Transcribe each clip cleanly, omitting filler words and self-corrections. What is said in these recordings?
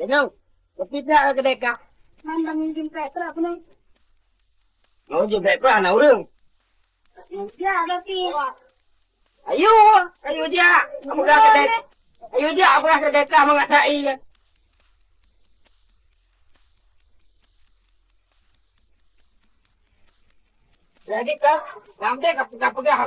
Tenang. Tapi tak kedai kak. Nandang yung jempret pula penuh. Mau jemput apa nak orang? Ya, tapi. Ayo, ayo dia. Kamu dah kedai. Ayo dia, aku dah kedai kak mengatai. Jadi kak, nanti kap pegang.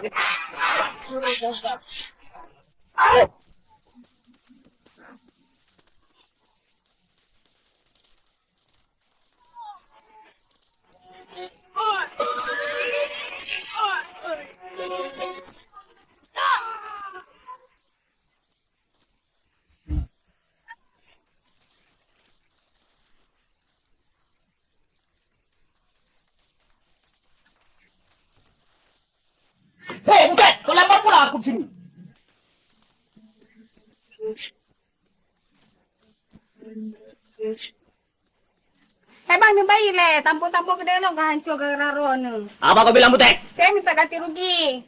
Hei, bukan! Kau lempar pula aku di sini. Bang, ni bayi le. Tampuk-tampuk kedai lo kan hancur gara-gara roh ni. Apa kau bilang butek? Saya minta ganti rugi.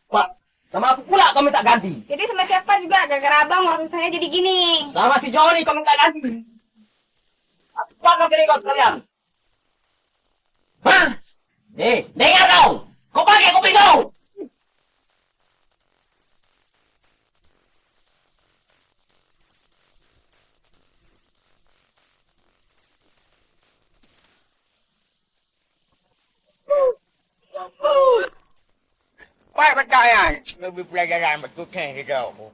Pak, sama aku pula kau minta ganti. Jadi sama siapa juga gara-gara abang urusannya jadi gini. Sama si Johnny kau minta ganti. Apa kau pilih kau sekalian? Hah? Dengar kau! Kau pakai kopi kau! Why percaya? Lebih pelajaran betul kan hidupku.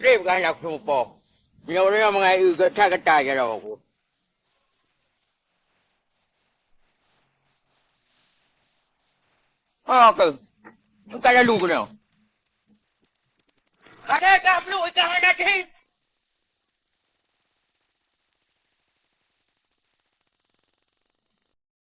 Terima kasih aku semua. Bila orang mengayu kata-kata je aku. Okey. Bukan lalu kau. Ada tak perlu ikan nak